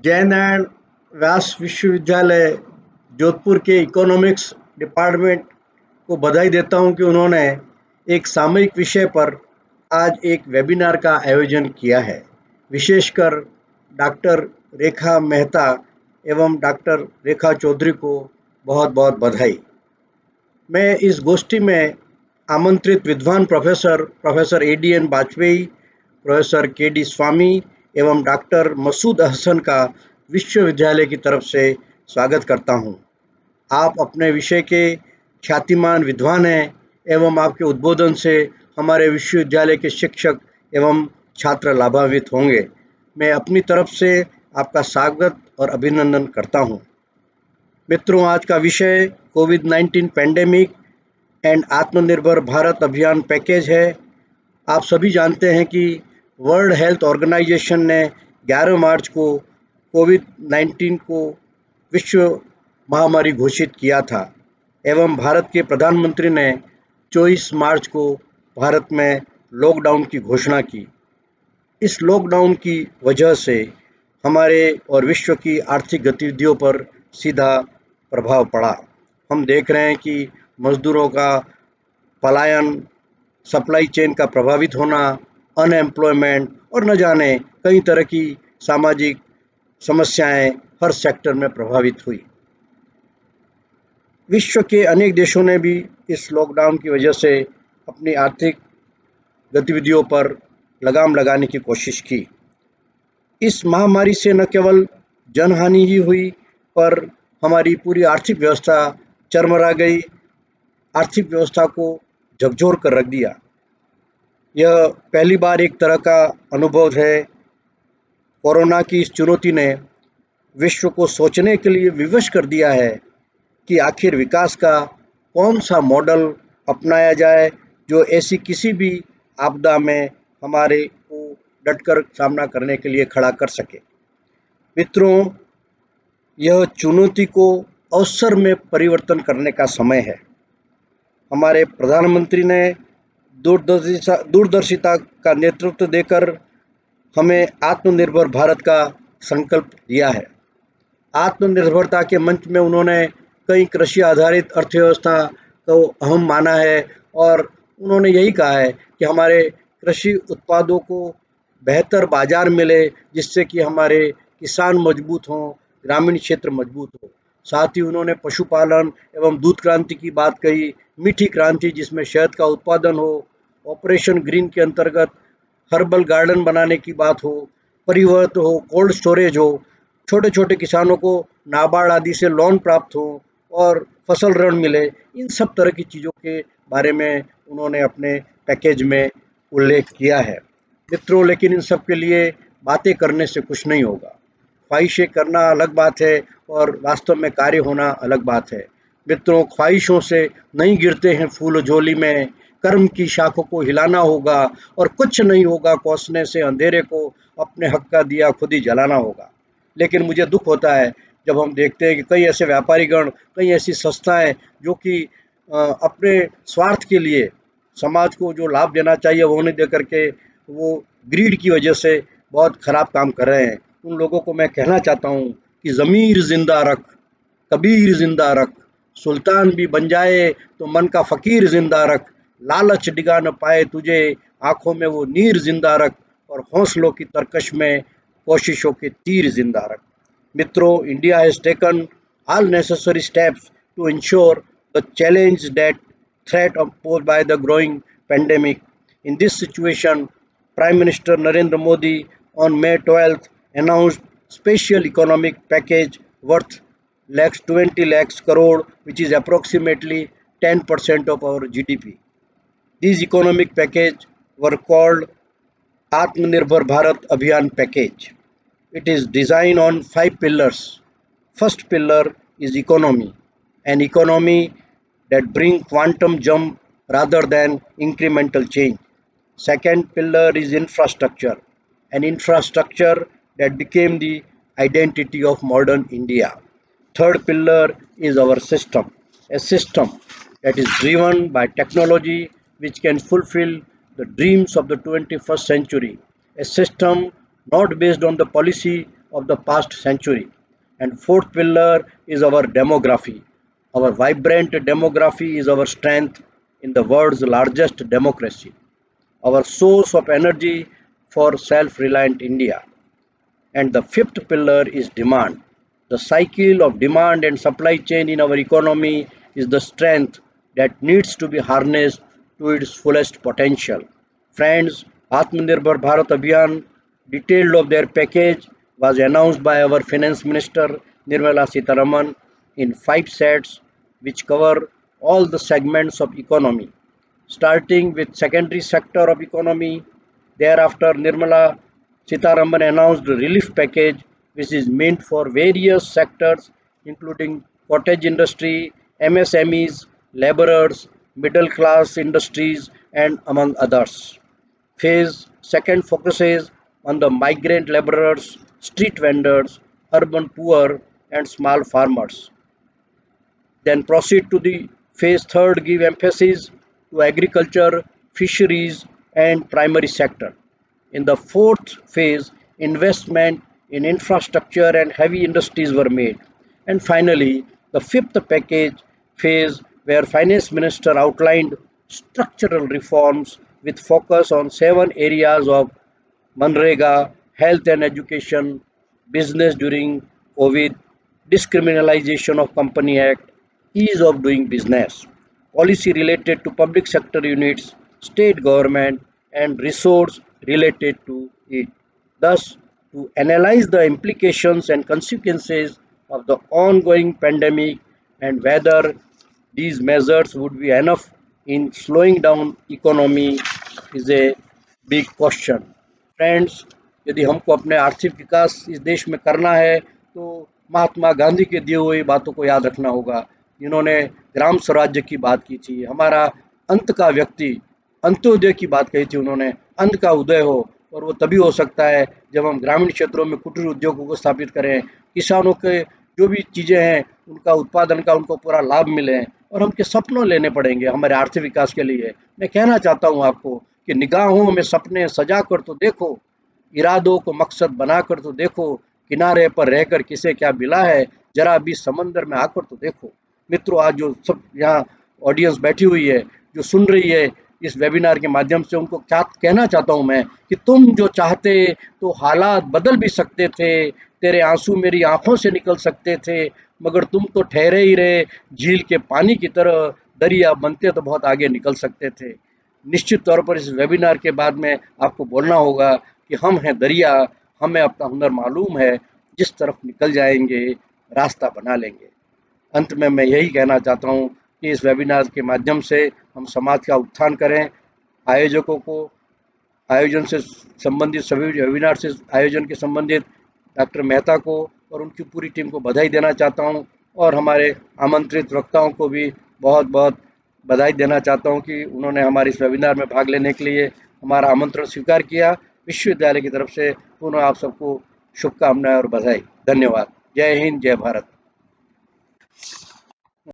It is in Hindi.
जैन एंड व्यास विश्वविद्यालय जोधपुर के इकोनॉमिक्स डिपार्टमेंट को बधाई देता हूं कि उन्होंने एक सामयिक विषय पर आज एक वेबिनार का आयोजन किया है। विशेषकर डॉक्टर रेखा मेहता एवं डॉक्टर रेखा चौधरी को बहुत बहुत बधाई। मैं इस गोष्ठी में आमंत्रित विद्वान professor ADN Vajpayee, professor KD Swami एवं डॉक्टर मसूद हसन का विश्वविद्यालय की तरफ से स्वागत करता हूं। आप अपने विषय के ख्यातिमान विद्वान हैं एवं आपके उद्बोधन से हमारे विश्वविद्यालय के शिक्षक एवं छात्र लाभान्वित होंगे। मैं अपनी तरफ से आपका स्वागत और अभिनंदन करता हूं। मित्रों, आज का विषय कोविड-19 पैंडेमिक एंड आत्मनिर्भर भारत अभियान पैकेज है। आप सभी जानते हैं कि वर्ल्ड हेल्थ ऑर्गेनाइजेशन ने 11 मार्च को कोविड-19 को विश्व महामारी घोषित किया था एवं भारत के प्रधानमंत्री ने 24 मार्च को भारत में लॉकडाउन की घोषणा की। इस लॉकडाउन की वजह से हमारे और विश्व की आर्थिक गतिविधियों पर सीधा प्रभाव पड़ा। हम देख रहे हैं कि मजदूरों का पलायन, सप्लाई चेन का प्रभावित होना, अनएम्प्लॉयमेंट और न जाने कई तरह की सामाजिक समस्याएं हर सेक्टर में प्रभावित हुई। विश्व के अनेक देशों ने भी इस लॉकडाउन की वजह से अपनी आर्थिक गतिविधियों पर लगाम लगाने की कोशिश की। इस महामारी से न केवल जनहानि ही हुई पर हमारी पूरी आर्थिक व्यवस्था चरमरा गई, आर्थिक व्यवस्था को झकझोर कर रख दिया। यह पहली बार एक तरह का अनुभव है। कोरोना की इस चुनौती ने विश्व को सोचने के लिए विवश कर दिया है कि आखिर विकास का कौन सा मॉडल अपनाया जाए जो ऐसी किसी भी आपदा में हमारे को डटकर सामना करने के लिए खड़ा कर सके। मित्रों, यह चुनौती को अवसर में परिवर्तन करने का समय है। हमारे प्रधानमंत्री ने दूरदर्शिता का नेतृत्व देकर हमें आत्मनिर्भर भारत का संकल्प दिया है। आत्मनिर्भरता के मंच में उन्होंने कई कृषि आधारित अर्थव्यवस्था को अहम माना है और उन्होंने यही कहा है कि हमारे कृषि उत्पादों को बेहतर बाजार मिले, जिससे कि हमारे किसान मजबूत हों, ग्रामीण क्षेत्र मजबूत हो। साथ ही उन्होंने पशुपालन एवं दूध क्रांति की बात कही, मीठी क्रांति जिसमें शहद का उत्पादन हो, ऑपरेशन ग्रीन के अंतर्गत हर्बल गार्डन बनाने की बात हो, परिवहन हो, कोल्ड स्टोरेज हो, छोटे छोटे किसानों को नाबार्ड आदि से लोन प्राप्त हो और फसल ऋण मिले। इन सब तरह की चीज़ों के बारे में उन्होंने अपने पैकेज में उल्लेख किया है। मित्रों, लेकिन इन सब के लिए बातें करने से कुछ नहीं होगा। ख्वाहिशें करना अलग बात है और वास्तव में कार्य होना अलग बात है। मित्रों, ख्वाहिशों से नहीं गिरते हैं फूल झोली में, कर्म की शाखों को हिलाना होगा और कुछ नहीं होगा कोसने से अंधेरे को, अपने हक का दिया खुद ही जलाना होगा। लेकिन मुझे दुख होता है जब हम देखते हैं कि कई ऐसे व्यापारीगण, कई ऐसी संस्थाएं जो कि अपने स्वार्थ के लिए समाज को जो लाभ देना चाहिए वो नहीं दे करके वो ग्रीड की वजह से बहुत खराब काम कर रहे हैं। उन लोगों को मैं कहना चाहता हूँ कि ज़मीर जिंदा रख, कबीर जिंदा रख, सुल्तान भी बन जाए तो मन का फ़कीर जिंदा रख, लालच डिगा न पाए तुझे, आंखों में वो नीर जिंदा रख और हौसलों की तरकश में कोशिशों के तीर जिंदा रख। मित्रों, India has taken all necessary steps to ensure the challenge that threat posed by the growing pandemic. In this situation, Prime Minister Narendra Modi on May 12th announced special economic package worth lakhs 20 lakhs crore, which is approximately 10% of our GDP. These economic package were called Atmanirbhar Bharat Abhiyan package. It is designed on 5 pillars. First pillar is economy, an economy that brings quantum jump rather than incremental change. Second pillar is infrastructure, an infrastructure that became the identity of modern India. Third pillar is our system, a system that is driven by technology which can fulfill the dreams of the 21st century, a system not based on the policy of the past century. And fourth pillar is our demography. Our vibrant demography is our strength in the world's largest democracy, our source of energy for self-reliant India. And the fifth pillar is demand. The cycle of demand and supply chain in our economy is the strength that needs to be harnessed to its fullest potential. Friends, Atmanirbhar Bharat Abhiyan, detailed of their package, was announced by our Finance Minister Nirmala Sitharaman in 5 sets which cover all the segments of economy, starting with secondary sector of economy. Thereafter, Nirmala Sitharaman announced a relief package which is meant for various sectors including cottage industry, MSMEs, laborers, middle class industries and among others. Phase second focuses on the migrant laborers, street vendors, urban poor and small farmers. Then proceed to the phase third, give emphasis to agriculture, fisheries and primary sector. In the fourth phase, investment in infrastructure and heavy industries were made. And finally, the fifth package phase where Finance Minister outlined structural reforms with focus on 7 areas of Manrega, health and education, business during COVID, discriminalization of Company Act, ease of doing business, policy related to public sector units, state government, and resource related to it. Thus, to analyze the implications and consequences of the ongoing pandemic and whether these measures would be enough in slowing down economy is a big question. Friends, यदि हमको अपने आर्थिक विकास इस देश में करना है तो महात्मा गांधी के दिए हुए बातों को याद रखना होगा, जिन्होंने ग्राम स्वराज्य की बात की थी। हमारा अंत का व्यक्ति अंत्योदय की बात कही थी उन्होंने, अंत का उदय हो और वो तभी हो सकता है जब हम ग्रामीण क्षेत्रों में कुटीर उद्योगों को स्थापित करें, किसानों के जो भी चीज़ें हैं उनका उत्पादन का उनको पूरा लाभ मिले और हमके सपनों लेने पड़ेंगे हमारे आर्थिक विकास के लिए। मैं कहना चाहता हूँ आपको कि निगाहों में सपने सजा कर तो देखो, इरादों को मकसद बनाकर तो देखो, किनारे पर रहकर किसे क्या मिला है, जरा भी समंदर में आकर तो देखो। मित्रों, आज जो सब यहाँ ऑडियंस बैठी हुई है, जो सुन रही है इस वेबिनार के माध्यम से, उनको क्या कहना चाहता हूँ मैं कि तुम जो चाहते तो हालात बदल भी सकते थे, तेरे आंसू मेरी आंखों से निकल सकते थे, मगर तुम तो ठहरे ही रहे झील के पानी की तरह, दरिया बनते तो बहुत आगे निकल सकते थे। निश्चित तौर पर इस वेबिनार के बाद में आपको बोलना होगा कि हम हैं दरिया, हमें अपना हुनर मालूम है, जिस तरफ निकल जाएंगे रास्ता बना लेंगे। अंत में मैं यही कहना चाहता हूँ कि इस वेबिनार के माध्यम से हम समाज का उत्थान करें। आयोजकों को, आयोजन से संबंधित सभी वेबिनार से आयोजन के संबंधित डॉक्टर मेहता को और उनकी पूरी टीम को बधाई देना चाहता हूँ और हमारे आमंत्रित वक्ताओं को भी बहुत बहुत बधाई देना चाहता हूँ कि उन्होंने हमारे इस वेबिनार में भाग लेने के लिए हमारा आमंत्रण स्वीकार किया। विश्वविद्यालय की तरफ से पुनः आप सबको शुभकामनाएं और बधाई। धन्यवाद। जय हिंद, जय भारत।